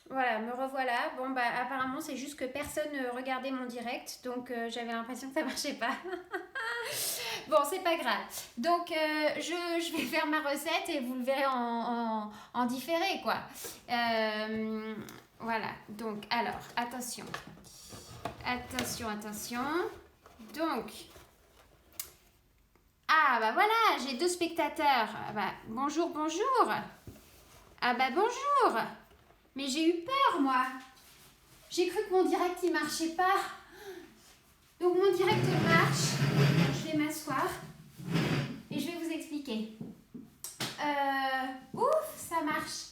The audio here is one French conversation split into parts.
Voilà, me revoilà. Bon, bah, apparemment, c'est juste que personne ne regardait mon direct, donc j'avais l'impression que ça marchait pas. Bon, c'est pas grave. Donc, je vais faire ma recette et vous le verrez en différé, quoi. Euh, voilà, donc, alors, attention. Attention, attention. Donc, ah, bah voilà, j'ai deux spectateurs. Ah, bah, bonjour, bonjour. Ah, bah, bonjour. Mais j'ai eu peur, moi. J'ai cru que mon direct il marchait pas. Donc mon direct marche. Je vais m'asseoir et je vais vous expliquer. Ouf, ça marche.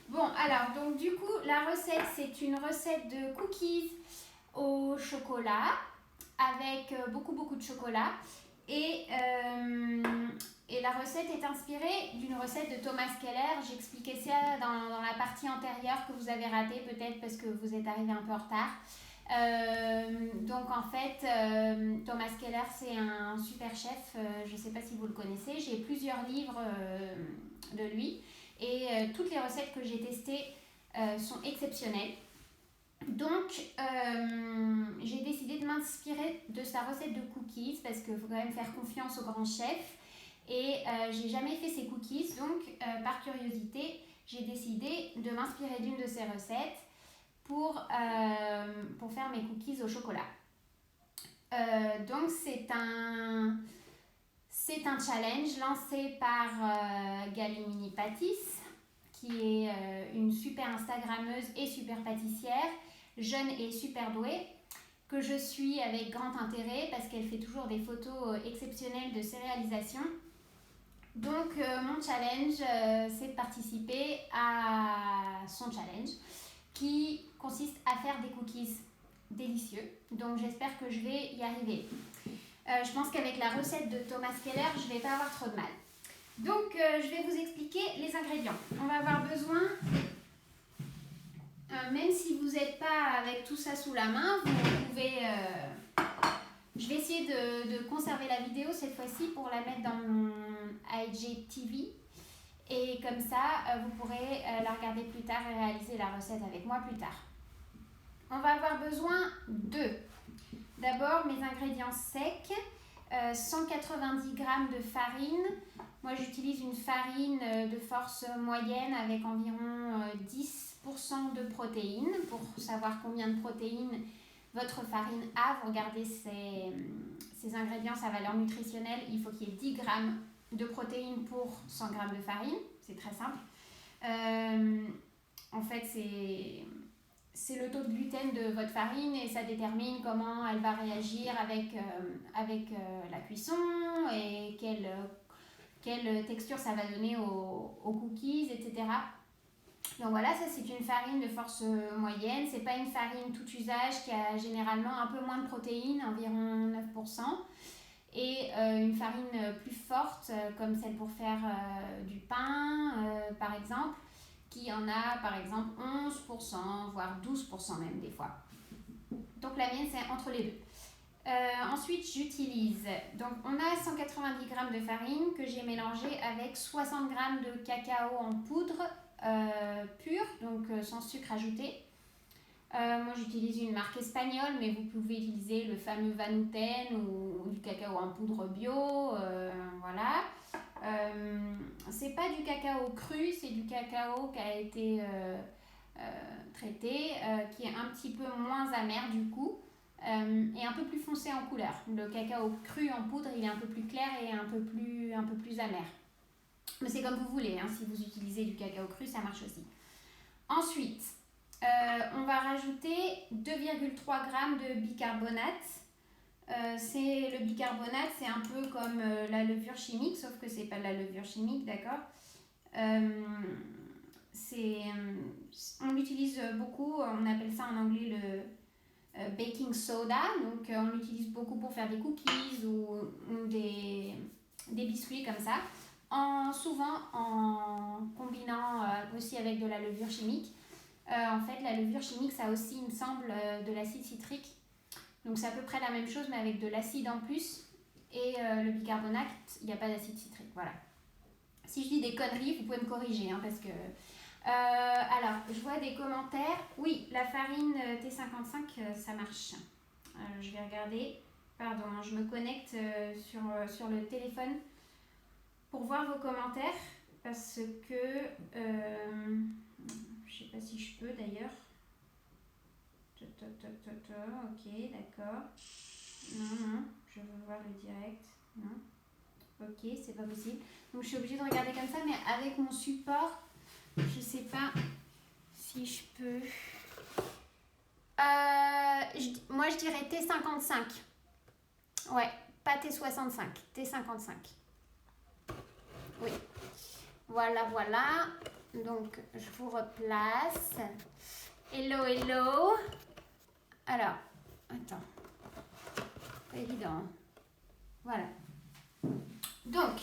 Bon, alors, donc du coup, la recette, c'est une recette de cookies au chocolat avec beaucoup de chocolat. Et, euh, et la recette est inspirée d'une recette de Thomas Keller. J'expliquais ça dans la partie antérieure que vous avez ratée, peut-être parce que vous êtes arrivé un peu en retard. Donc en fait, Thomas Keller, c'est un super chef. Je ne sais pas si vous le connaissez. J'ai plusieurs livres de lui et toutes les recettes que j'ai testées sont exceptionnelles. Donc, j'ai décidé de m'inspirer de sa recette de cookies parce qu'il faut quand même faire confiance au grand chef. Et j'ai jamais fait ses cookies, donc par curiosité, j'ai décidé de m'inspirer d'une de ses recettes pour faire mes cookies au chocolat. Donc, c'est un challenge lancé par Galimini Patis, qui est une super Instagrammeuse et super pâtissière, jeune et super douée, que je suis avec grand intérêt parce qu'elle fait toujours des photos exceptionnelles de ses réalisations. Donc mon challenge, c'est de participer à son challenge qui consiste à faire des cookies délicieux. Donc j'espère que je vais y arriver. Je pense qu'avec la recette de Thomas Keller, je ne vais pas avoir trop de mal. Donc, je vais vous expliquer les ingrédients. On va avoir besoin, même si vous n'êtes pas avec tout ça sous la main, vous pouvez... je vais essayer de conserver la vidéo cette fois-ci pour la mettre dans mon IGTV. Et comme ça, vous pourrez la regarder plus tard et réaliser la recette avec moi plus tard. On va avoir besoin de, d'abord, mes ingrédients secs. 190 g de farine. Moi, j'utilise une farine de force moyenne avec environ 10% de protéines. Pour savoir combien de protéines votre farine a, vous regardez ses ingrédients, sa valeur nutritionnelle. Il faut qu'il y ait 10 g de protéines pour 100 g de farine. C'est très simple. En fait, c'est le taux de gluten de votre farine et ça détermine comment elle va réagir avec la cuisson et quelle texture ça va donner aux cookies, etc. Donc voilà, ça c'est une farine de force moyenne. C'est pas une farine tout usage qui a généralement un peu moins de protéines, environ 9%. Et une farine plus forte, comme celle pour faire du pain, par exemple, qui en a par exemple 11%, voire 12% même des fois. Donc la mienne c'est entre les deux. Ensuite j'utilise, donc on a 190 g de farine que j'ai mélangé avec 60 g de cacao en poudre pur, donc sans sucre ajouté. Moi j'utilise une marque espagnole, mais vous pouvez utiliser le fameux Vanuten ou du cacao en poudre bio, voilà. C'est pas du cacao cru, c'est du cacao qui a été traité, qui est un petit peu moins amer du coup et un peu plus foncé en couleur. Le cacao cru en poudre, il est un peu plus clair et un peu plus amer. Mais c'est comme vous voulez, hein, si vous utilisez du cacao cru, ça marche aussi. Ensuite, on va rajouter 2,3 g de bicarbonate. Le bicarbonate, c'est un peu comme la levure chimique, sauf que c'est pas de la levure chimique, d'accord. On l'utilise beaucoup, on appelle ça en anglais le baking soda, donc on l'utilise beaucoup pour faire des cookies ou des biscuits comme ça, souvent en combinant aussi avec de la levure chimique. En fait, la levure chimique, ça a aussi, il me semble, de l'acide citrique. Donc c'est à peu près la même chose, mais avec de l'acide en plus. Et le bicarbonate, il n'y a pas d'acide citrique. Voilà. Si je dis des conneries, vous pouvez me corriger, hein, parce que Alors, je vois des commentaires. Oui, la farine T55, ça marche. Je vais regarder. Pardon, hein, je me connecte sur le téléphone pour voir vos commentaires parce que je sais pas si je peux d'ailleurs. Ok, d'accord. Non, je veux voir le direct. Non. Ok, c'est pas possible. Donc je suis obligée de regarder comme ça, mais avec mon support, je sais pas si je peux. Moi je dirais T55. Ouais, pas T65, T55. Oui. Voilà, voilà. Donc je vous replace. Hello, hello. Alors, attends. Pas évident. Voilà. Donc,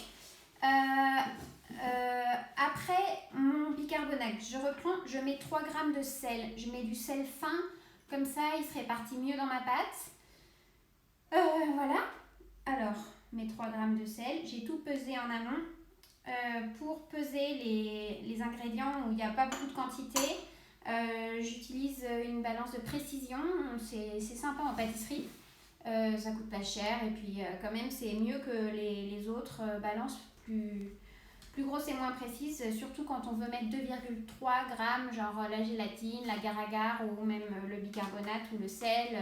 après mon bicarbonate, je reprends, je mets 3 grammes de sel. Je mets du sel fin, comme ça il se répartit mieux dans ma pâte. Voilà. Alors, mes 3 grammes de sel, j'ai tout pesé en amont. Pour peser les ingrédients où il n'y a pas beaucoup de quantité, j'utilise une balance de précision. C'est sympa en pâtisserie. Ça coûte pas cher et puis quand même c'est mieux que les autres balances plus grosses et moins précises, surtout quand on veut mettre 2,3 grammes, genre la gélatine, l'agar-agar ou même le bicarbonate ou le sel.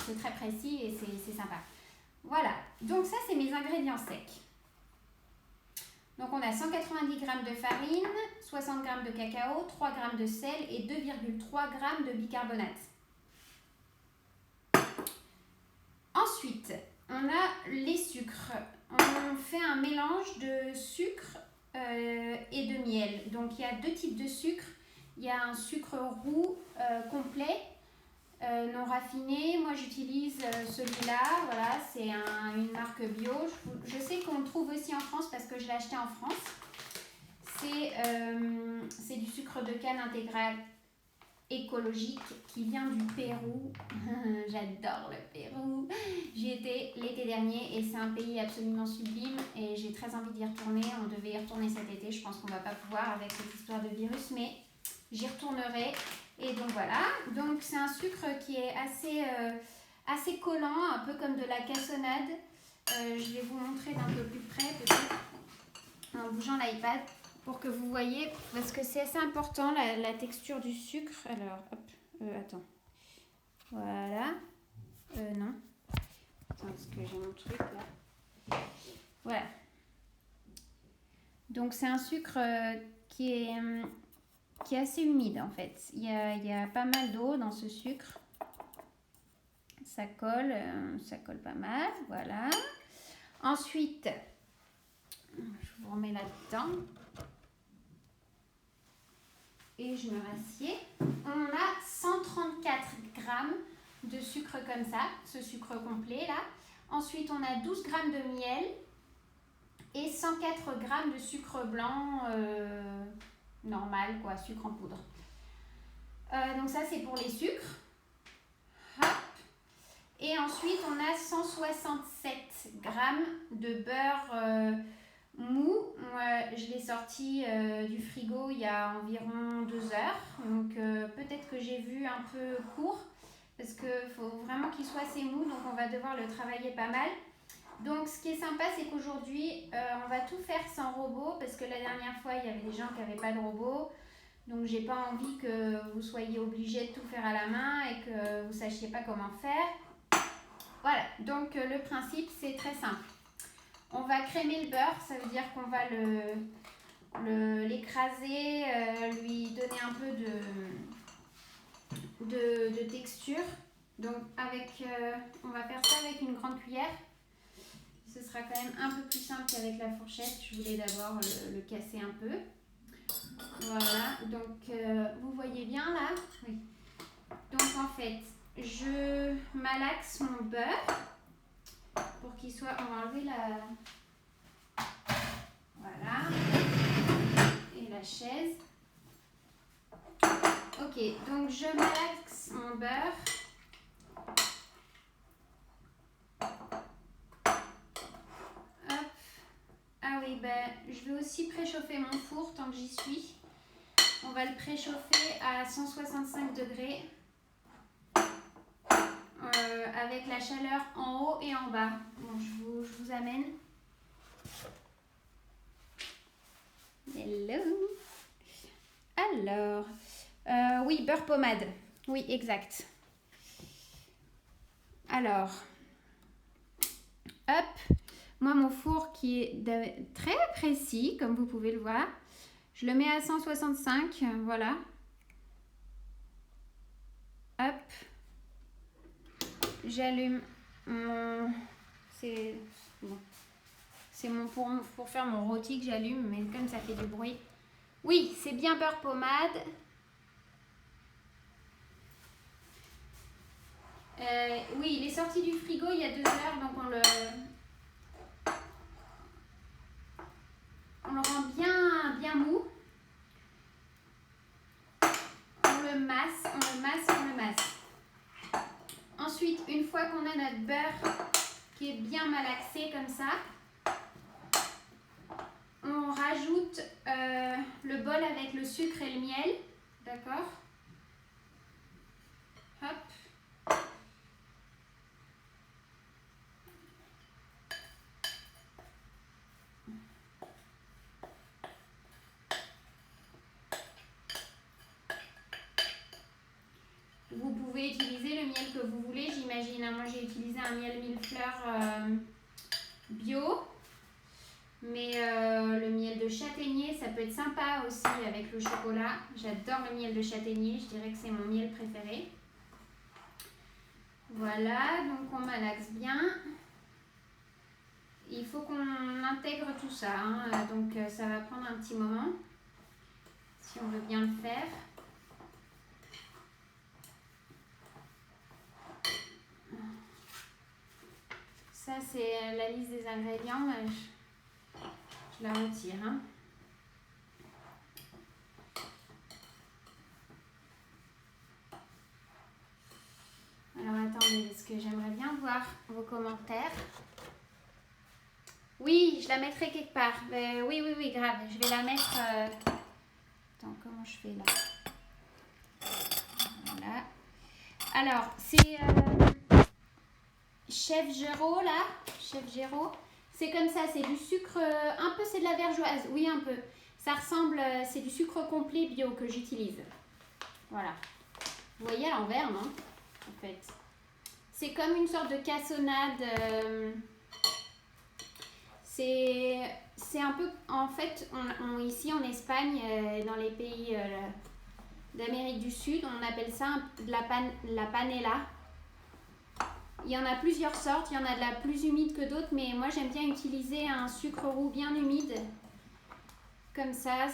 C'est très précis et c'est sympa. Voilà, donc ça c'est mes ingrédients secs. Donc on a 190 g de farine, 60 g de cacao, 3 g de sel et 2,3 g de bicarbonate. Ensuite, on a les sucres. On fait un mélange de sucre et de miel. Donc il y a 2 types de sucre. Il y a un sucre roux complet, non raffiné. Moi j'utilise celui-là. Voilà, c'est une marque bio. Je sais qu'on le trouve aussi en France parce que je l'ai acheté en France. C'est du sucre de canne intégral écologique qui vient du Pérou. J'adore le Pérou. J'y étais l'été dernier et c'est un pays absolument sublime et j'ai très envie d'y retourner. On devait y retourner cet été. Je pense qu'on va pas pouvoir avec cette histoire de virus, mais j'y retournerai. Et donc voilà. Donc c'est un sucre qui est assez collant, un peu comme de la cassonade. Je vais vous montrer d'un peu plus près peut-être en bougeant l'iPad pour que vous voyez, parce que c'est assez important la texture du sucre. Alors, hop, attends. Voilà. Non. Attends, parce que j'ai mon truc là. Voilà. Donc c'est un sucre qui est assez humide en fait. Il y a pas mal d'eau dans ce sucre. Ça colle pas mal. Voilà. Ensuite, je vous remets là-dedans. Et je me rassieds. On a 134 grammes de sucre comme ça, ce sucre complet là. Ensuite, on a 12 grammes de miel et 104 grammes de sucre blanc normal, quoi, sucre en poudre. Donc ça, c'est pour les sucres. Hop. Et ensuite, on a 167 grammes de beurre mou. Moi, je l'ai sorti du frigo il y a environ 2 heures. Donc peut-être que j'ai vu un peu court parce qu'il faut vraiment qu'il soit assez mou. Donc on va devoir le travailler pas mal. Donc ce qui est sympa, c'est qu'aujourd'hui, on va tout faire sans robot parce que la dernière fois, il y avait des gens qui n'avaient pas de robot. Donc j'ai pas envie que vous soyez obligés de tout faire à la main et que vous ne sachiez pas comment faire. Voilà, donc le principe, c'est très simple. On va crémer le beurre, ça veut dire qu'on va l'écraser, lui donner un peu de texture. Donc on va faire ça avec une grande cuillère. Ce sera quand même un peu plus simple qu'avec la fourchette. Je voulais d'abord le casser un peu. Voilà, donc vous voyez bien là. Oui. Donc en fait, je malaxe mon beurre pour qu'il soit... On va enlever la... Voilà. Et la chaise. Ok, donc je malaxe mon beurre. Hop. Ah oui, ben, je vais aussi préchauffer mon four tant que j'y suis. On va le préchauffer à 165 degrés avec la chaleur en haut et en bas. Bon, je vous amène. Hello. Alors, oui, beurre pommade. Oui, exact. Alors, hop. Moi, mon four qui est très précis, comme vous pouvez le voir. Je le mets à 165, voilà. Hop. J'allume mon... C'est bon. C'est pour faire mon rôti que j'allume, mais comme ça fait du bruit. Oui, c'est bien beurre pommade. Oui, il est sorti du frigo il y a 2 heures, donc on le rend bien mou. On le masse. Ensuite, une fois qu'on a notre beurre qui est bien malaxé comme ça, on rajoute le bol avec le sucre et le miel, d'accord? Hop. Vous pouvez utiliser le miel que vous voulez, j'imagine. Moi, j'ai utilisé un miel millefleurs bio. Mais le miel de châtaignier, ça peut être sympa aussi avec le chocolat. J'adore le miel de châtaignier, je dirais que c'est mon miel préféré. Voilà, donc on malaxe bien. Il faut qu'on intègre tout ça, hein, donc ça va prendre un petit moment, si on veut bien le faire. Ça, c'est la liste des ingrédients, mais je la retire. Hein. Alors attendez, parce que j'aimerais bien voir vos commentaires. Oui, je la mettrai quelque part. Oui, grave. Je vais la mettre... Attends, comment je fais là? Voilà. Alors, c'est Chef Géraud, là. Chef Géraud. C'est comme ça, c'est du sucre... un peu, c'est de la vergeoise. Oui, un peu. Ça ressemble... c'est du sucre complet bio que j'utilise. Voilà. Vous voyez à l'envers, non? En fait. C'est comme une sorte de cassonade... C'est un peu, en fait, ici en Espagne, dans les pays d'Amérique du Sud, on appelle ça la panela. Il y en a plusieurs sortes, il y en a de la plus humide que d'autres, mais moi j'aime bien utiliser un sucre roux bien humide. Comme ça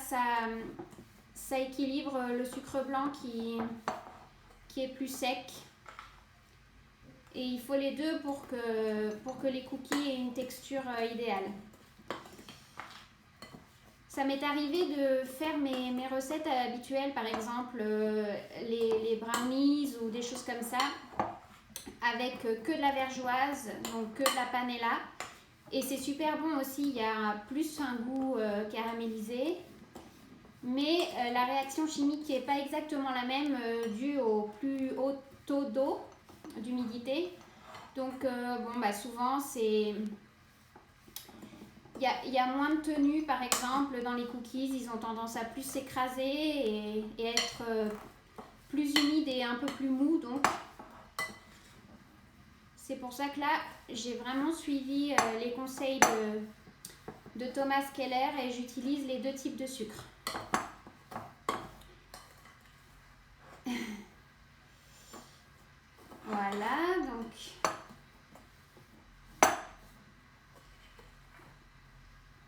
équilibre le sucre blanc qui est plus sec. Et il faut les deux pour que les cookies aient une texture idéale. Ça m'est arrivé de faire mes recettes habituelles, par exemple les brownies ou des choses comme ça, avec que de la vergeoise, donc que de la panela. Et c'est super bon aussi, il y a plus un goût caramélisé, mais la réaction chimique n'est pas exactement la même due au plus haut taux d'eau, d'humidité. Donc souvent c'est... Il y a moins de tenue, par exemple, dans les cookies. Ils ont tendance à plus s'écraser et être plus humides et un peu plus mous. Donc, c'est pour ça que là, j'ai vraiment suivi les conseils de Thomas Keller et j'utilise les deux types de sucre. Voilà, donc...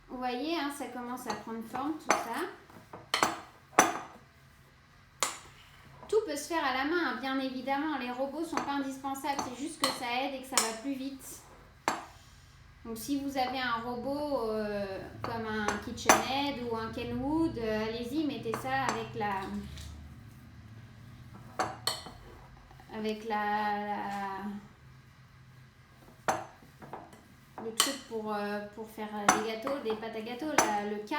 Vous voyez, hein, ça commence à prendre forme, tout ça. Tout peut se faire à la main, hein, bien évidemment. Les robots ne sont pas indispensables, c'est juste que ça aide et que ça va plus vite. Donc si vous avez un robot comme un KitchenAid ou un Kenwood, allez-y, mettez ça avec le truc pour faire des gâteaux, des pâtes à gâteaux, le K.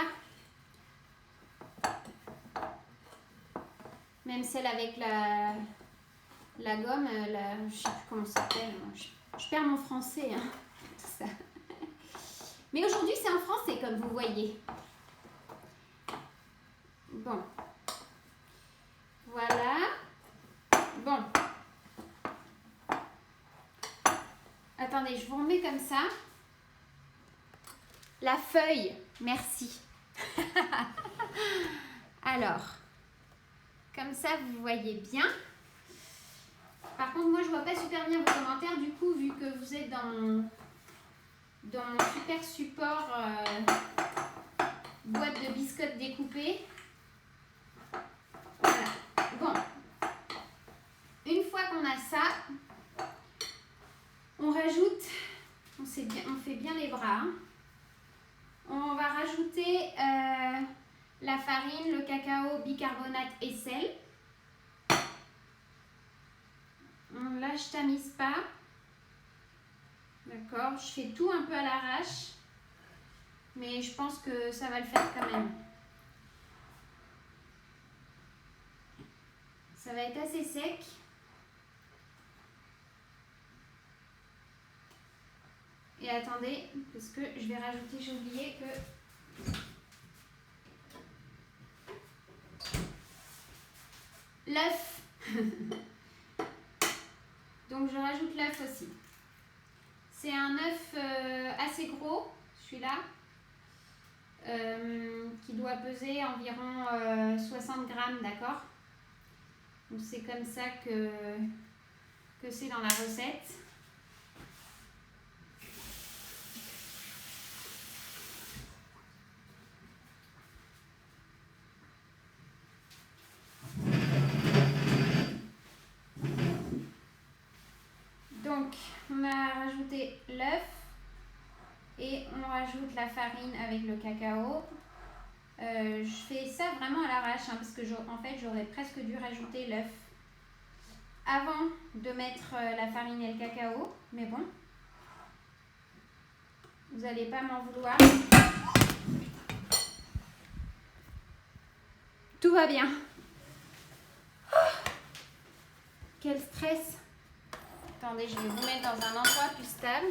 Même celle avec la gomme, je sais plus comment ça s'appelle. Je perds mon français, hein, tout ça. Mais aujourd'hui, c'est en français, comme vous voyez. Bon. Voilà. Bon. Attendez, je vous remets comme ça. La feuille, merci. Alors, comme ça, vous voyez bien. Par contre, moi, je vois pas super bien vos commentaires. Du coup, vu que vous êtes dans mon super support boîte de biscottes découpées. Voilà. Bon. Une fois qu'on a ça, on rajoute, on fait bien les bras. Hein. On va rajouter la farine, le cacao, bicarbonate et sel. Là, je tamise pas. D'accord, je fais tout un peu à l'arrache. Mais je pense que ça va le faire quand même. Ça va être assez sec. Et attendez, parce que je vais rajouter, j'ai oublié que... l'œuf. Donc je rajoute l'œuf aussi. C'est un œuf assez gros, celui-là, qui doit peser environ 60 grammes, d'accord? Donc c'est comme ça que c'est dans la recette. Donc, on a rajouté l'œuf et on rajoute la farine avec le cacao. Je fais ça vraiment à l'arrache hein, parce que en fait, j'aurais presque dû rajouter l'œuf avant de mettre la farine et le cacao. Mais bon, vous n'allez pas m'en vouloir. Tout va bien. Oh, quel stress. Attendez, je vais vous mettre dans un endroit plus stable.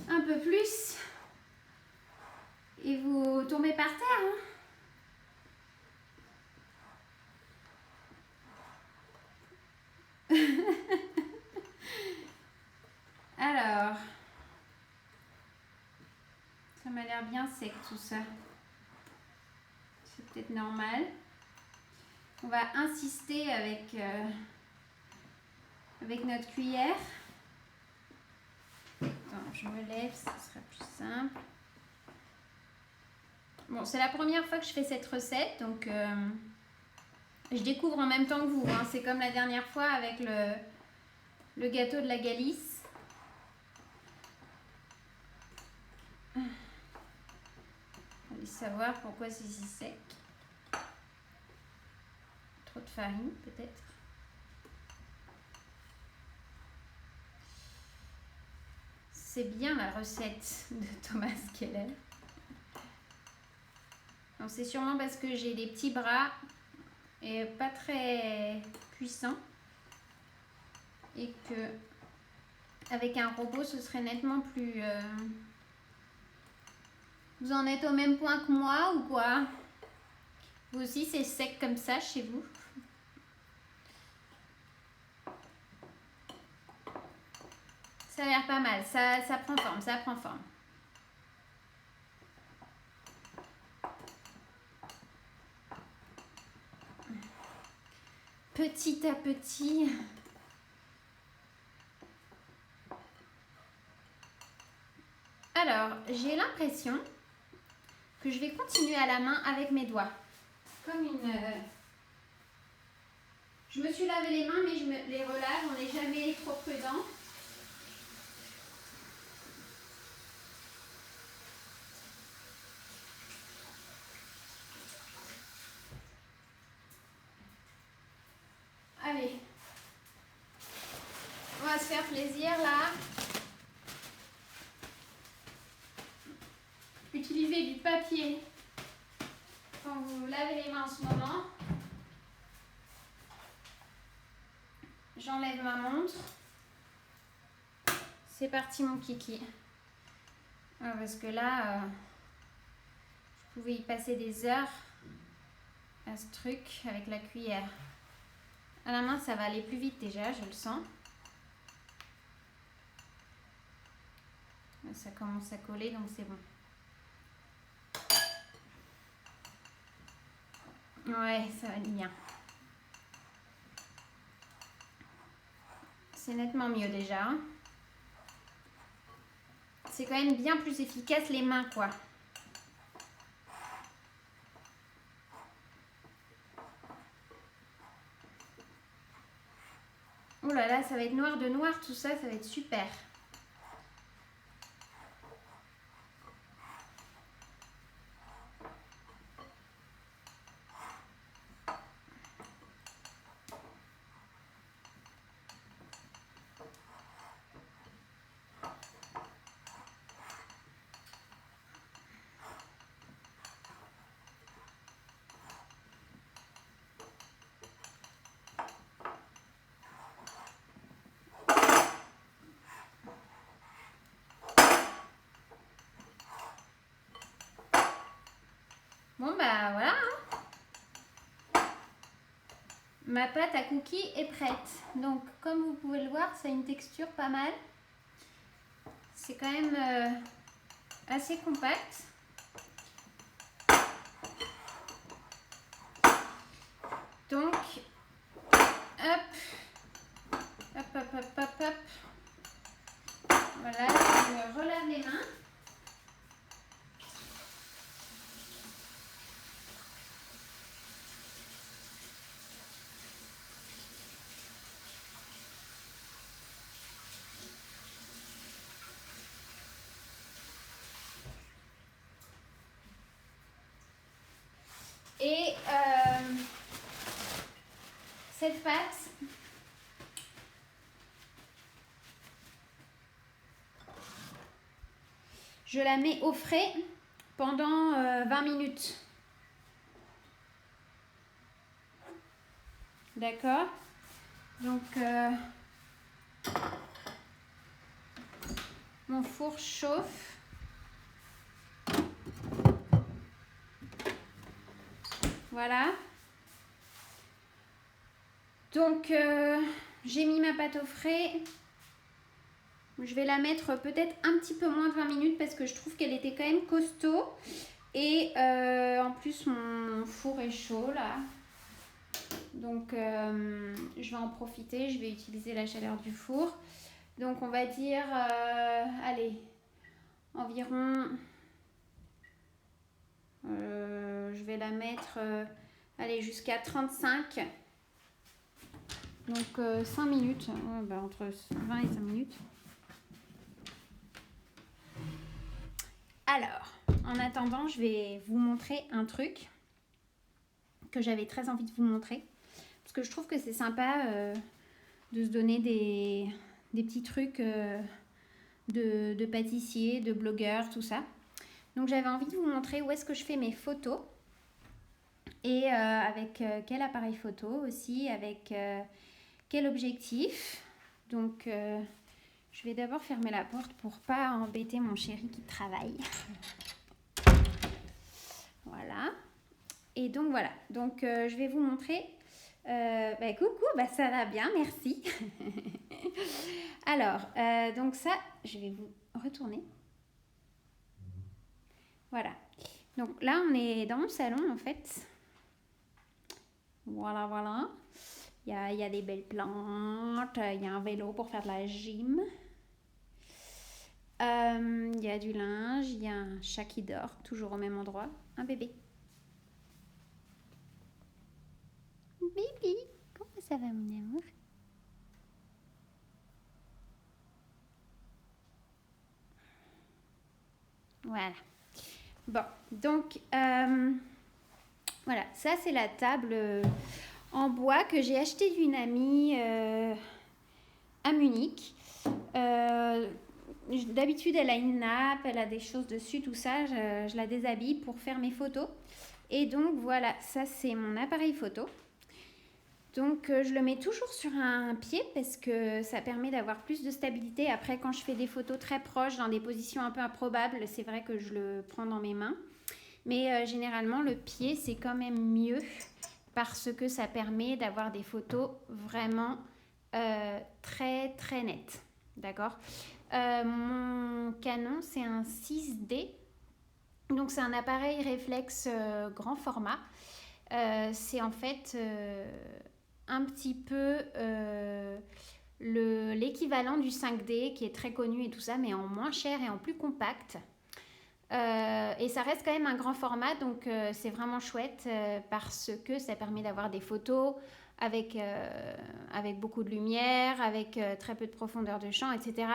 Un peu plus. Et vous tombez par terre. Hein. Alors, ça m'a l'air bien sec tout ça. C'est peut-être normal. On va insister avec notre cuillère. Attends, je me lève, ce sera plus simple. Bon, c'est la première fois que je fais cette recette, donc je découvre en même temps que vous. Hein. C'est comme la dernière fois avec le gâteau de la Galice. Allez savoir pourquoi c'est si sec. Trop de farine, peut-être. C'est bien la recette de Thomas Keller. C'est sûrement parce que j'ai des petits bras et pas très puissants et que avec un robot ce serait nettement plus... Vous en êtes au même point que moi ou quoi? Vous aussi c'est sec comme ça chez vous? Ça a l'air pas mal, ça prend forme, ça prend forme. Petit à petit. Alors, j'ai l'impression que je vais continuer à la main avec mes doigts. Comme une... Je me suis lavé les mains, mais je me les relave, on n'est jamais trop prudent. Allez, on va se faire plaisir là. utilisez du papier quand vous lavez les mains en ce moment. J'enlève ma montre. C'est parti mon kiki. Ah, parce que là, je pouvais y passer des heures à ce truc avec la cuillère. À la main, ça va aller plus vite déjà, je le sens. Ça commence à coller, donc c'est bon. Ouais, ça va bien. C'est nettement mieux déjà. C'est quand même bien plus efficace les mains, quoi. Oh là là, ça va être noir de noir, tout ça, ça va être super. Bon bah voilà, hein. Ma pâte à cookies est prête. Donc comme vous pouvez le voir, ça a une texture pas mal. C'est quand même assez compact. Donc, hop, hop, hop, hop, hop, hop. Voilà, je relave les mains. Et cette pâte, je la mets au frais pendant 20 minutes. D'accord? Donc, mon four chauffe. Voilà. Donc, j'ai mis ma pâte au frais. Je vais la mettre peut-être un petit peu moins de 20 minutes parce que je trouve qu'elle était quand même costaud. Et en plus, mon four est chaud là. Donc, je vais en profiter. Je vais utiliser la chaleur du four. Donc, on va dire, allez, environ... je vais la mettre, allez, jusqu'à 35. Donc, 5 minutes. Bah, entre 20 et 5 minutes. Alors, en attendant, je vais vous montrer un truc que j'avais très envie de vous montrer. Parce que je trouve que c'est sympa de se donner des petits trucs de pâtissier, de blogueur, tout ça. Donc, j'avais envie de vous montrer où est-ce que je fais mes photos. Et avec quel appareil photo aussi, avec quel objectif. Donc... je vais d'abord fermer la porte pour pas embêter mon chéri qui travaille. Voilà. Et donc voilà. Donc je vais vous montrer. Coucou, ça va bien, merci. Alors, donc ça, je vais vous retourner. Voilà. Donc là, on est dans mon salon en fait. Voilà, voilà. Il y a des belles plantes. Il y a un vélo pour faire de la gym. Il y a du linge, il y a un chat qui dort, toujours au même endroit, un bébé. Bébé, comment ça va mon amour? Voilà. Bon, donc, voilà, ça c'est la table en bois que j'ai achetée d'une amie à Munich. d'habitude, elle a une nappe, elle a des choses dessus, tout ça. Je la déshabille pour faire mes photos. Et donc, voilà, ça, c'est mon appareil photo. Donc, je le mets toujours sur un pied parce que ça permet d'avoir plus de stabilité. Après, quand je fais des photos très proches, dans des positions un peu improbables, c'est vrai que je le prends dans mes mains. Mais généralement, le pied, c'est quand même mieux parce que ça permet d'avoir des photos vraiment très, très nettes. D'accord. Mon Canon, c'est un 6D. Donc, c'est un appareil réflexe grand format. C'est en fait un petit peu l'équivalent du 5D qui est très connu et tout ça, mais en moins cher et en plus compact. Et ça reste quand même un grand format, donc c'est vraiment chouette parce que ça permet d'avoir des photos avec beaucoup de lumière, avec très peu de profondeur de champ, etc.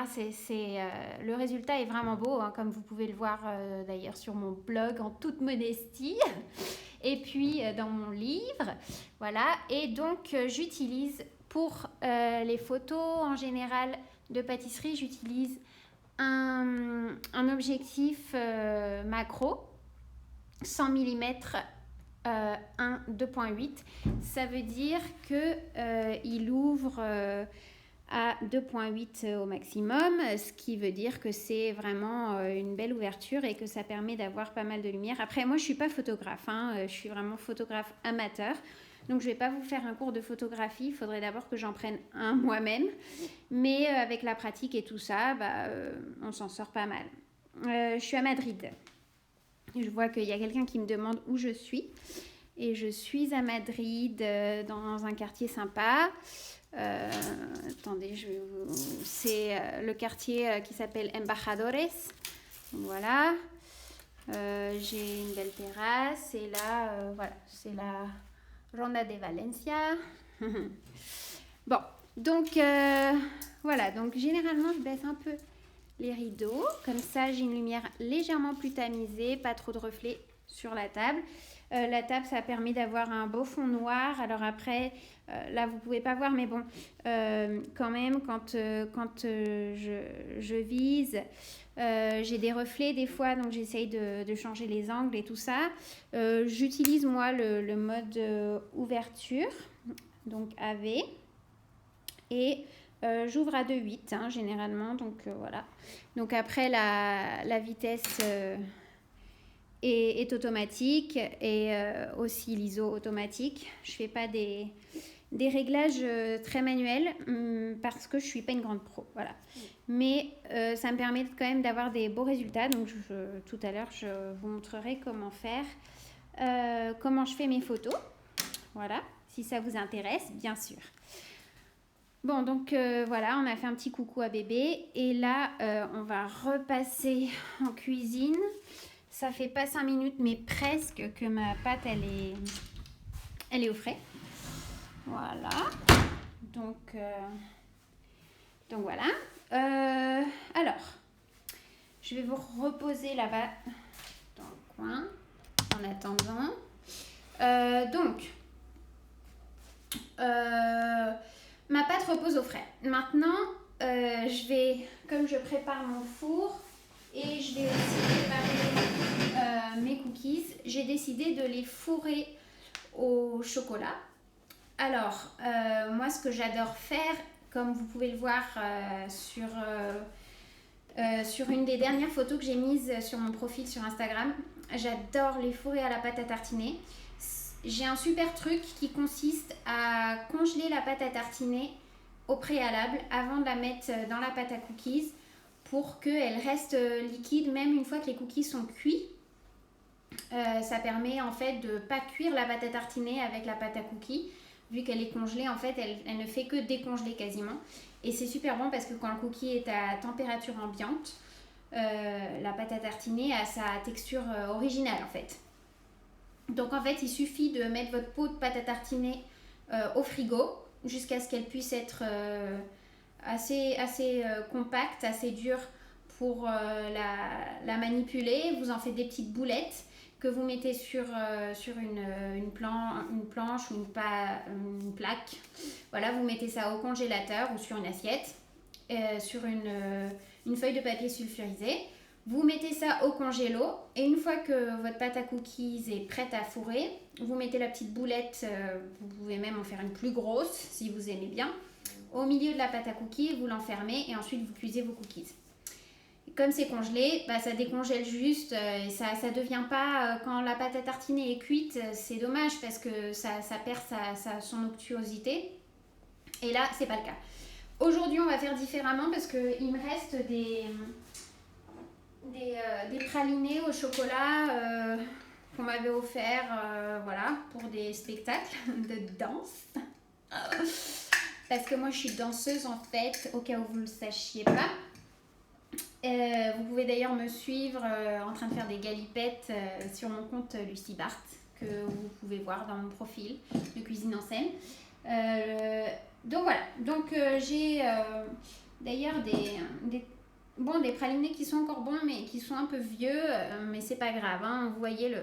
Le résultat est vraiment beau, hein, comme vous pouvez le voir d'ailleurs sur mon blog en toute modestie. Et puis dans mon livre, voilà. Et donc j'utilise pour les photos en général de pâtisserie, j'utilise un objectif macro 100 mm 2.8. Ça veut dire qu'il ouvre à 2.8 au maximum, ce qui veut dire que c'est vraiment une belle ouverture et que ça permet d'avoir pas mal de lumière. Après, moi, je ne suis pas photographe, hein, je suis vraiment photographe amateur. Donc, je ne vais pas vous faire un cours de photographie. Il faudrait d'abord que j'en prenne un moi-même. Mais avec la pratique et tout ça, on s'en sort pas mal. Je suis à Madrid. Je vois qu'il y a quelqu'un qui me demande où je suis. Et je suis à Madrid, dans un quartier sympa. Attendez, c'est le quartier qui s'appelle Embajadores. Voilà. J'ai une belle terrasse. Et là, voilà, c'est la Ronda de Valencia. Bon, donc voilà. Donc généralement, je baisse un peu les rideaux. Comme ça, j'ai une lumière légèrement plus tamisée, pas trop de reflets sur la table. La table, ça permet d'avoir un beau fond noir. Alors après, là, vous ne pouvez pas voir, mais bon, quand même, quand je vise, j'ai des reflets des fois, donc j'essaye de changer les angles et tout ça. J'utilise, moi, le mode ouverture, donc AV, et j'ouvre à 2.8, hein, généralement, donc voilà. Donc après, la vitesse est automatique et aussi l'ISO automatique. Je ne fais pas des réglages très manuels parce que je ne suis pas une grande pro, voilà. Mais ça me permet quand même d'avoir des beaux résultats. Donc tout à l'heure, je vous montrerai comment faire, comment je fais mes photos. Voilà, si ça vous intéresse, bien sûr. Bon, donc voilà, on a fait un petit coucou à bébé. Et là, on va repasser en cuisine. Ça fait pas 5 minutes, mais presque, que ma pâte, elle est au frais. Voilà. Donc voilà. Alors, je vais vous reposer là-bas dans le coin en attendant. Ma pâte repose au frais. Maintenant, comme je prépare mon four et je vais aussi préparer mes cookies, j'ai décidé de les fourrer au chocolat. Alors, moi, ce que j'adore faire, comme vous pouvez le voir sur une des dernières photos que j'ai mises sur mon profil sur Instagram, j'adore les fourrer à la pâte à tartiner. J'ai un super truc qui consiste à congeler la pâte à tartiner au préalable avant de la mettre dans la pâte à cookies pour qu'elle reste liquide même une fois que les cookies sont cuits. Ça permet en fait de ne pas cuire la pâte à tartiner avec la pâte à cookies. Vu qu'elle est congelée, en fait, elle ne fait que décongeler quasiment. Et c'est super bon parce que quand le cookie est à température ambiante, la pâte à tartiner a sa texture originale en fait. Donc en fait, il suffit de mettre votre pot de pâte à tartiner au frigo jusqu'à ce qu'elle puisse être assez compacte, assez dure pour la manipuler. Vous en faites des petites boulettes que vous mettez sur une planche ou une plaque. Voilà, vous mettez ça au congélateur ou sur une assiette. sur une feuille de papier sulfurisé. Vous mettez ça au congélo et une fois que votre pâte à cookies est prête à fourrer, vous mettez la petite boulette, vous pouvez même en faire une plus grosse si vous aimez bien, au milieu de la pâte à cookies, vous l'enfermez et ensuite vous cuisez vos cookies. Comme c'est congelé, ça décongèle juste et ça ne devient pas, quand la pâte à tartiner est cuite, c'est dommage parce que ça perd son onctuosité. Et là, c'est pas le cas. Aujourd'hui, on va faire différemment parce qu'il me reste des pralinés au chocolat qu'on m'avait offert voilà, pour des spectacles de danse. Parce que moi, je suis danseuse en fait, au cas où vous ne le sachiez pas. Vous pouvez d'ailleurs me suivre en train de faire des galipettes sur mon compte Lucie Bart, que vous pouvez voir dans mon profil de cuisine en scène. Donc voilà, donc j'ai d'ailleurs des pralinés qui sont encore bons mais qui sont un peu vieux, mais c'est pas grave, hein, vous voyez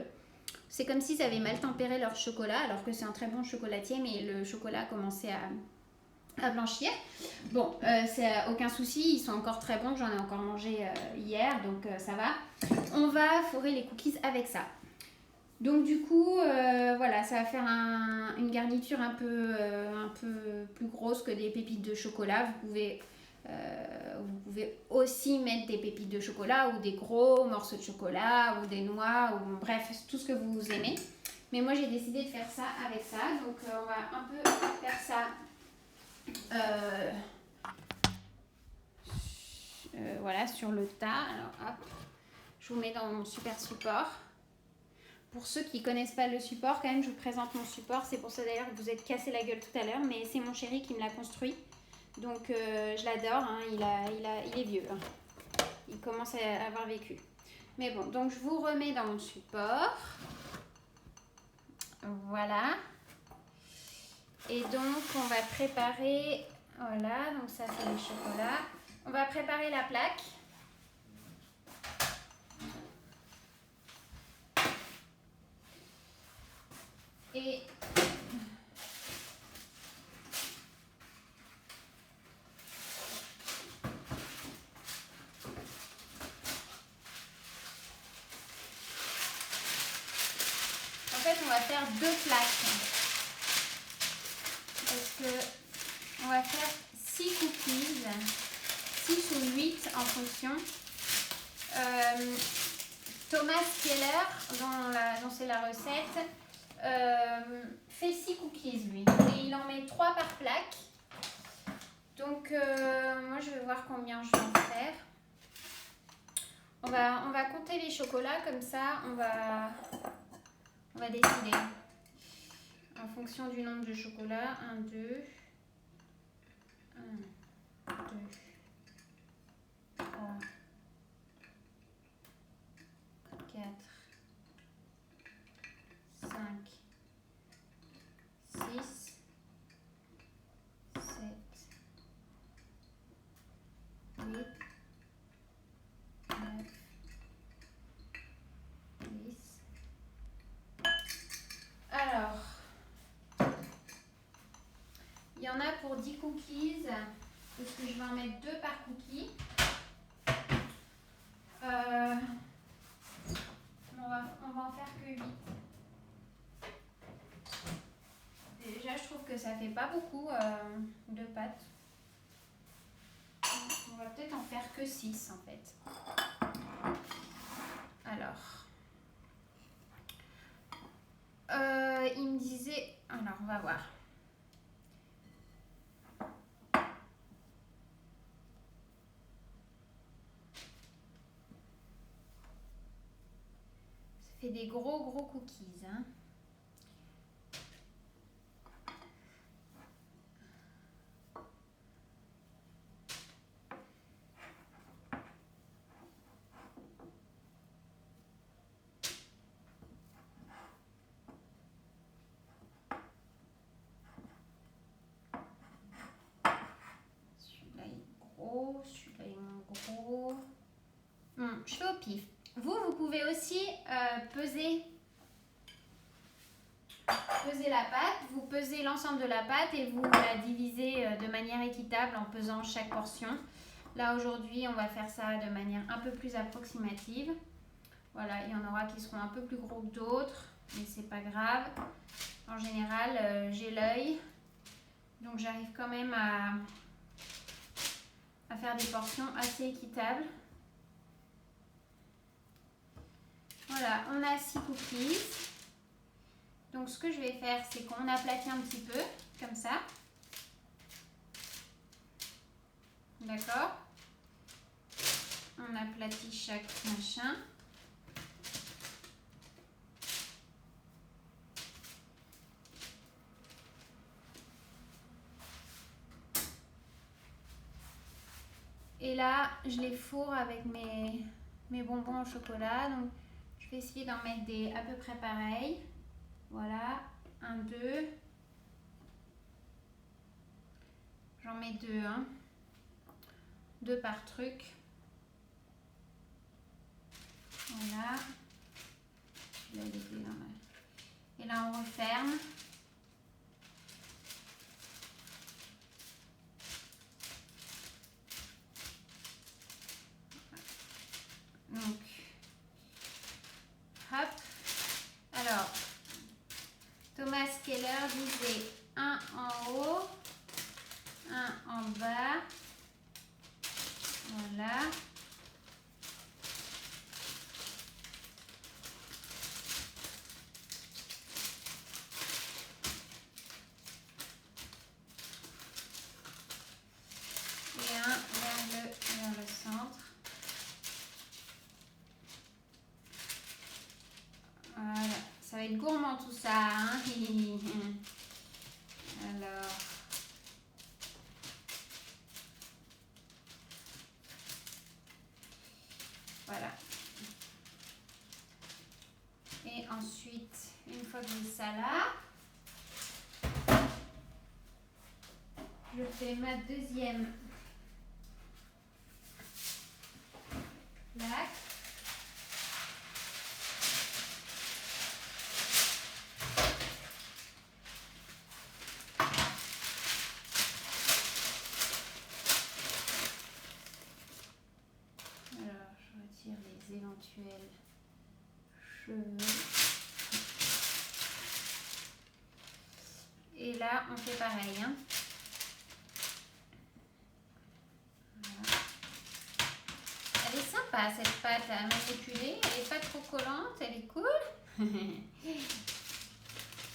c'est comme si ça avait mal tempéré leur chocolat alors que c'est un très bon chocolatier mais le chocolat a commencé à blanchir. Bon, c'est aucun souci, ils sont encore très bons, j'en ai encore mangé hier, donc ça va. On va fourrer les cookies avec ça. Donc du coup, voilà, ça va faire une garniture un peu plus grosse que des pépites de chocolat. Vous pouvez aussi mettre des pépites de chocolat ou des gros morceaux de chocolat ou des noix, ou bref, tout ce que vous aimez. Mais moi, j'ai décidé de faire ça avec ça, donc on va un peu faire ça voilà, sur le tas. Alors hop, je vous mets dans mon super support. Pour ceux qui ne connaissent pas le support, quand même, je vous présente mon support. C'est pour ça d'ailleurs que vous êtes cassé la gueule tout à l'heure, mais c'est mon chéri qui me l'a construit. Donc je l'adore, hein. Il est vieux. Hein. Il commence à avoir vécu. Mais bon, donc je vous remets dans mon support. Voilà. Et donc on va préparer, voilà, donc ça c'est le chocolat. On va préparer la plaque. Et en fait, on va faire 2 plaques. Parce que on va faire 6 cookies, 6 ou 8 en fonction. Thomas Keller, dont c'est la recette, fait 6 cookies lui. Et il en met 3 par plaque. Donc moi je vais voir combien je vais en faire. On va compter les chocolats comme ça, on va décider. En fonction du nombre de chocolats, 1, 2, 1, 2, 3, 4, 5, 6, 7, 8, 9, 10. Alors, il y en a pour 10 cookies, parce que je vais en mettre 2 par cookie. On va en faire que 8. Déjà, je trouve que ça fait pas beaucoup de pâtes. On va peut-être en faire que 6 en fait. Alors, il me disait... Alors, on va voir. Ça fait des gros cookies, hein. Celui-là est gros. Je fais au pif. Vous pouvez aussi peser la pâte. Vous pesez l'ensemble de la pâte et vous la divisez de manière équitable en pesant chaque portion. Là aujourd'hui on va faire ça de manière un peu plus approximative. Voilà, il y en aura qui seront un peu plus gros que d'autres, mais c'est pas grave. En général, j'ai l'œil, donc j'arrive quand même à faire des portions assez équitables. Voilà, on a 6 cookies. Donc ce que je vais faire, c'est qu'on aplatit un petit peu, comme ça. D'accord? On aplatit chaque machin. Et là, je les fourre avec mes bonbons au chocolat. Donc, je vais essayer d'en mettre des à peu près pareils. Voilà, 1, 2. J'en mets 2, hein. 2 par truc. Voilà. Je vais les laisser dans ma... Et là, on referme. Donc, hop. Alors, Thomas Keller disait 1 en haut, 1 en bas. Voilà. Et un vers le centre. Voilà. Ça va être gourmand tout ça, hein. Alors. Voilà. Et ensuite, une fois que j'ai ça là, je fais ma deuxième plaque. Alors, je retire les éventuels cheveux. Et là, on fait pareil, hein. Voilà. Elle est sympa cette pâte à manipuler, elle n'est pas trop collante, elle est cool.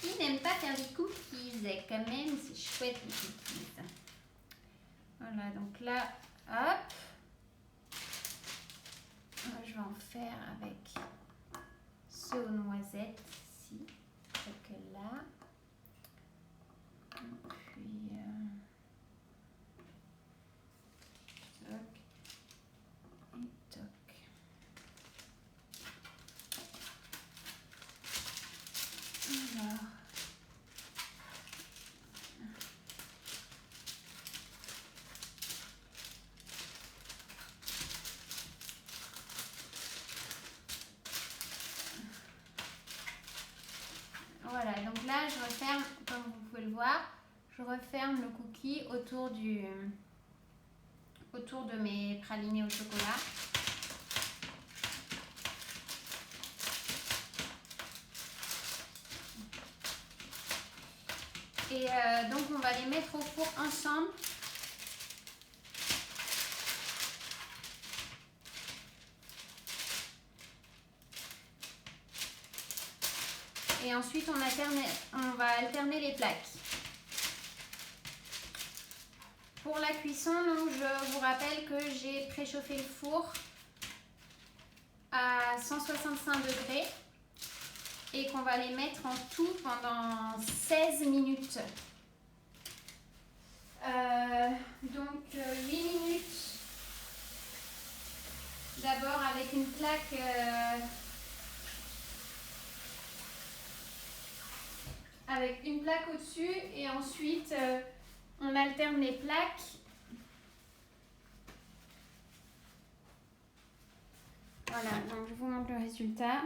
Qui n'aime pas faire des cookies? Quand même, c'est chouette les cookies. Voilà, donc là, hop. Je vais en faire avec ceux aux noisettes ici, donc là. Puis, toc et toc. Alors. Voilà, donc là je referme, comme vous pouvez le voir, je referme le cookie autour de mes pralinés au chocolat. Et donc on va les mettre au four ensemble. Et ensuite on va alterner les plaques. Pour la cuisson, donc, je vous rappelle que j'ai préchauffé le four à 165 degrés et qu'on va les mettre en tout pendant 16 minutes. Donc 8 minutes d'abord avec une plaque au-dessus et ensuite on alterne les plaques. Voilà, donc je vous montre le résultat.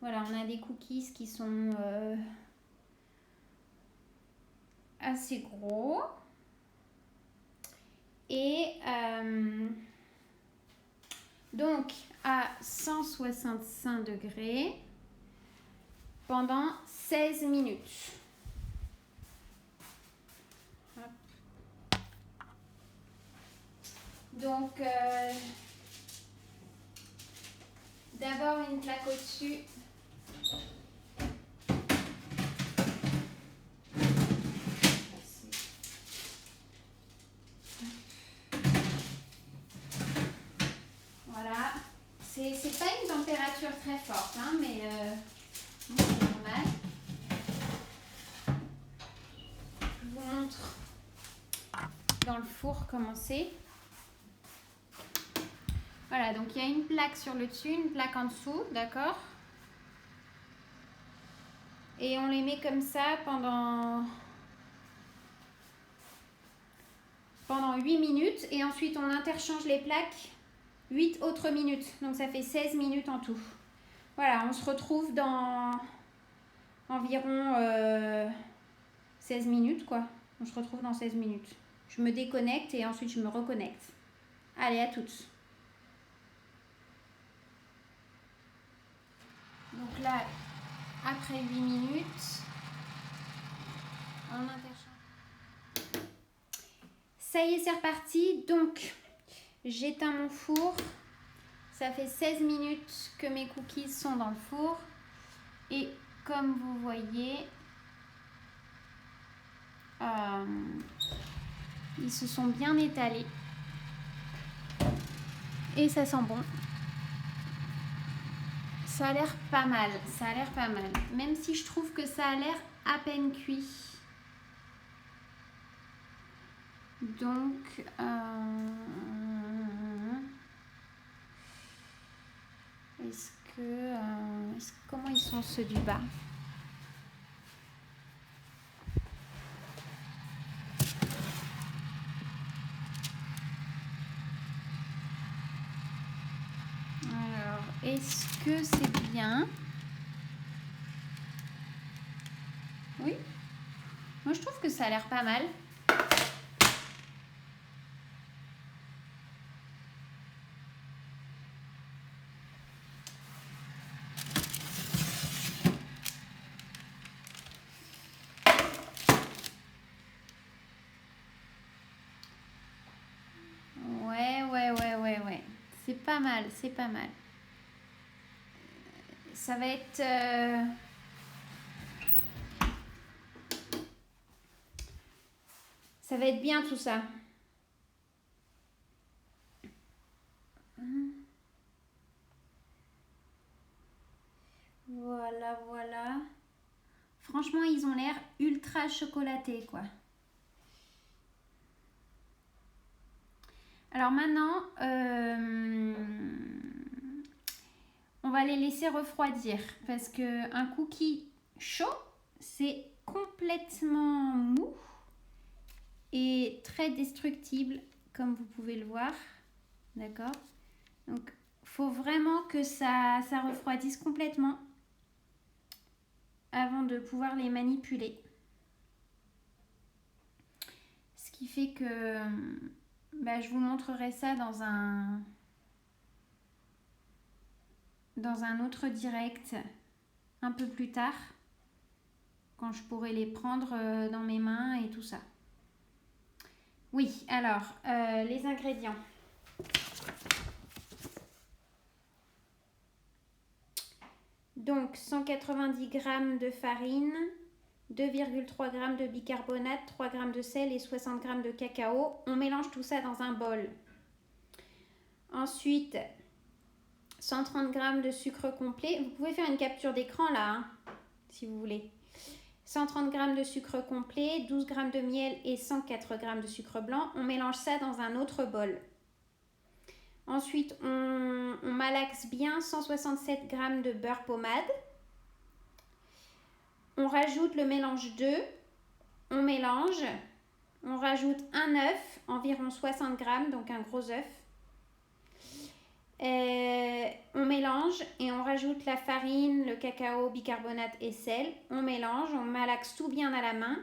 Voilà, on a des cookies qui sont assez gros. Et donc à 165 degrés pendant 16 minutes. Hop. Donc d'abord une plaque au-dessus. Voilà. C'est pas une température très forte, hein, mais bon, c'est normal. Je vous montre dans le four comment c'est. Voilà, donc il y a une plaque sur le dessus, une plaque en dessous, d'accord? Et on les met comme ça pendant 8 minutes. Et ensuite, on interchange les plaques 8 autres minutes. Donc, ça fait 16 minutes en tout. Voilà, on se retrouve dans environ 16 minutes, quoi. On se retrouve dans 16 minutes. Je me déconnecte et ensuite, je me reconnecte. Allez, à toutes. Donc là, après 8 minutes, on interchange. Ça y est, c'est reparti. Donc, j'éteins mon four. Ça fait 16 minutes que mes cookies sont dans le four. Et comme vous voyez, ils se sont bien étalés. Et ça sent bon. Ça a l'air pas mal. Ça a l'air pas mal. Même si je trouve que ça a l'air à peine cuit. Donc, comment ils sont ceux du bas? Alors, est-ce que c'est bien? Oui. Moi, je trouve que ça a l'air pas mal. Ouais. C'est pas mal, c'est pas mal. Ça va être... Ça va être bien tout ça. Voilà. Franchement, ils ont l'air ultra chocolatés, quoi. Alors maintenant, on va les laisser refroidir parce qu'un cookie chaud, c'est complètement mou et très destructible, comme vous pouvez le voir. D'accord? Donc, il faut vraiment que ça refroidisse complètement avant de pouvoir les manipuler. Ce qui fait que je vous montrerai ça dans un autre direct un peu plus tard, quand je pourrai les prendre dans mes mains et tout ça. Oui, alors, les ingrédients. Donc, 190 g de farine, 2,3 g de bicarbonate, 3 g de sel et 60 g de cacao. On mélange tout ça dans un bol. Ensuite, 130 g de sucre complet. Vous pouvez faire une capture d'écran là, hein, si vous voulez. 130 g de sucre complet, 12 g de miel et 104 g de sucre blanc. On mélange ça dans un autre bol. Ensuite, on malaxe bien 167 g de beurre pommade. On rajoute le mélange d'œufs. On mélange. On rajoute un œuf, environ 60 g, donc un gros œuf. On mélange et on rajoute la farine, le cacao, bicarbonate et sel. On mélange, on malaxe tout bien à la main.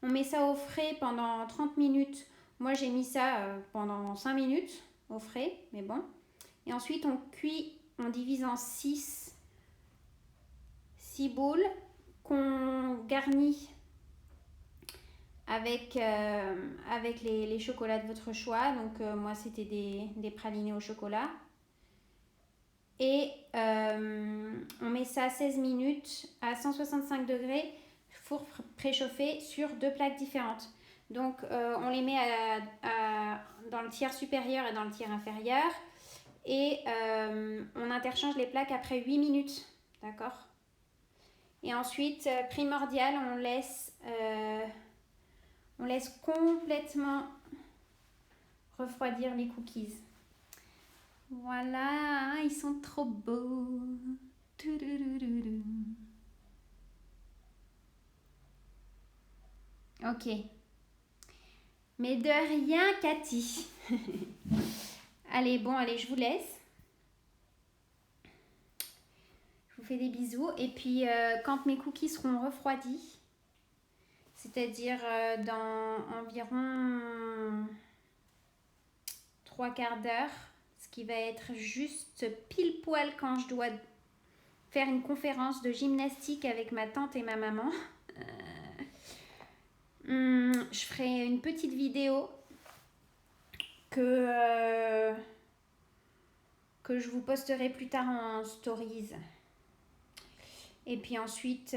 On met ça au frais pendant 30 minutes. Moi, j'ai mis ça pendant 5 minutes au frais, mais bon. Et ensuite, on cuit, on divise en 6 boules qu'on garnit avec les chocolats de votre choix. Donc, moi, c'était des pralinés au chocolat. Et on met ça 16 minutes à 165 degrés, four préchauffé sur 2 plaques différentes. Donc, on les met dans le tiers supérieur et dans le tiers inférieur. Et on interchange les plaques après 8 minutes. D'accord ? Et ensuite, primordial, on laisse complètement refroidir les cookies. Voilà, ils sont trop beaux. Ok. Mais de rien, Cathy. Allez, je vous laisse. Je vous fais des bisous. Et puis, quand mes cookies seront refroidis, c'est-à-dire dans environ 3/4 d'heure, ce qui va être juste pile poil quand je dois faire une conférence de gymnastique avec ma tante et ma maman. Je ferai une petite vidéo que je vous posterai plus tard en stories. Et puis ensuite,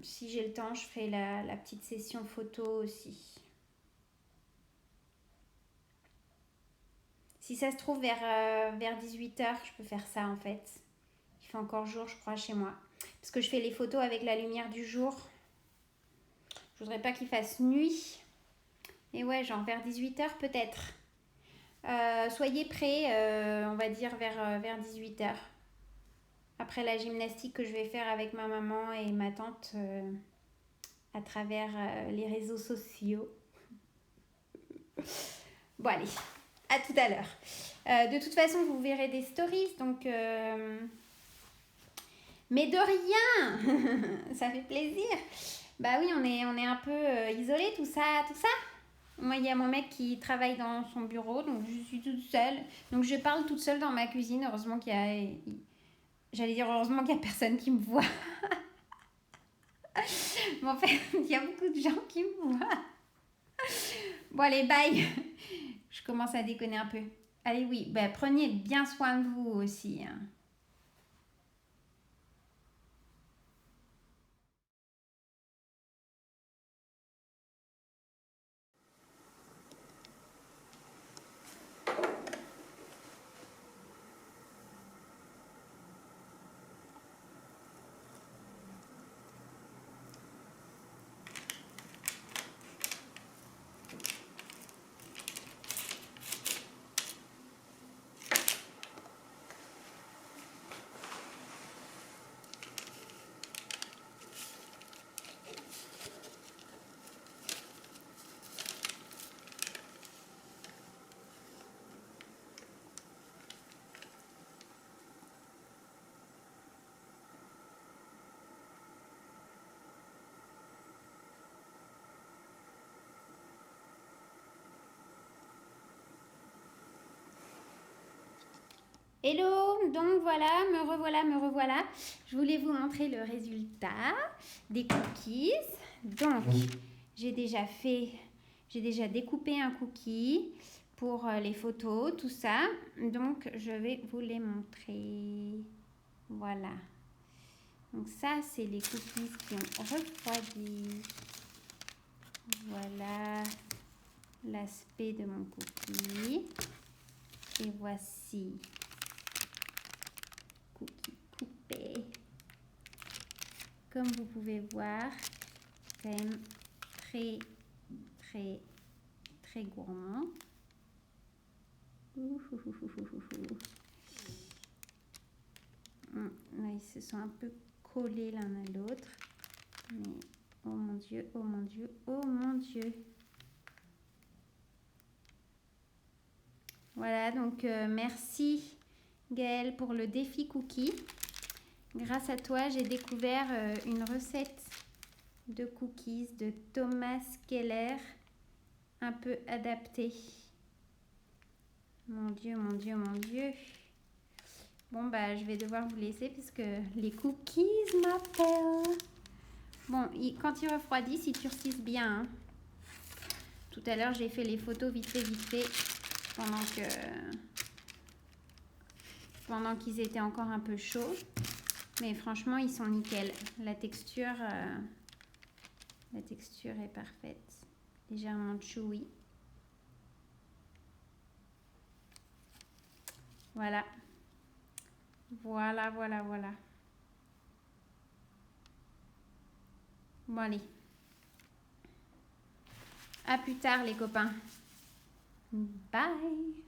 si j'ai le temps, je ferai la petite session photo aussi. Si ça se trouve, vers 18h, je peux faire ça en fait. Il fait encore jour, je crois, chez moi. Parce que je fais les photos avec la lumière du jour. Je voudrais pas qu'il fasse nuit. Et ouais, genre vers 18h peut-être. Soyez prêts, on va dire vers 18h. Après la gymnastique que je vais faire avec ma maman et ma tante à travers les réseaux sociaux. Bon allez, à tout à l'heure. De toute façon, vous verrez des stories, donc... Mais de rien. Ça fait plaisir. Bah oui, on est un peu isolés, tout ça. Moi, il y a mon mec qui travaille dans son bureau, donc je suis toute seule. Donc je parle toute seule dans ma cuisine. Heureusement qu'il y a... J'allais dire heureusement qu'il n'y a personne qui me voit. Mais en fait, il y a beaucoup de gens qui me voient. Bon allez, bye. Je commence à déconner un peu. Allez, oui, bah, prenez bien soin de vous aussi. Hein. Hello, donc voilà, me revoilà. Je voulais vous montrer le résultat des cookies. Donc, j'ai déjà découpé un cookie pour les photos, tout ça. Donc, je vais vous les montrer. Voilà. Donc ça, c'est les cookies qui ont refroidi. Voilà l'aspect de mon cookie. Et voici cookie coupé. Comme vous pouvez voir, c'est quand même très, très, très gourmand. Là, ils se sont un peu collés l'un à l'autre. Mais oh mon Dieu, oh mon Dieu, oh mon Dieu. Voilà, donc merci Gaëlle pour le défi cookie. Grâce à toi, j'ai découvert une recette de cookies de Thomas Keller, un peu adapté. Mon Dieu, mon Dieu, mon Dieu. Bon, bah, je vais devoir vous laisser parce que les cookies m'appellent. Bon, quand ils refroidissent, ils durcissent bien. Hein. Tout à l'heure, j'ai fait les photos vite fait, pendant qu'ils étaient encore un peu chauds. Mais franchement, ils sont nickel. La texture est parfaite. Légèrement chewy. Voilà. Voilà. Bon, allez. À plus tard, les copains. Bye.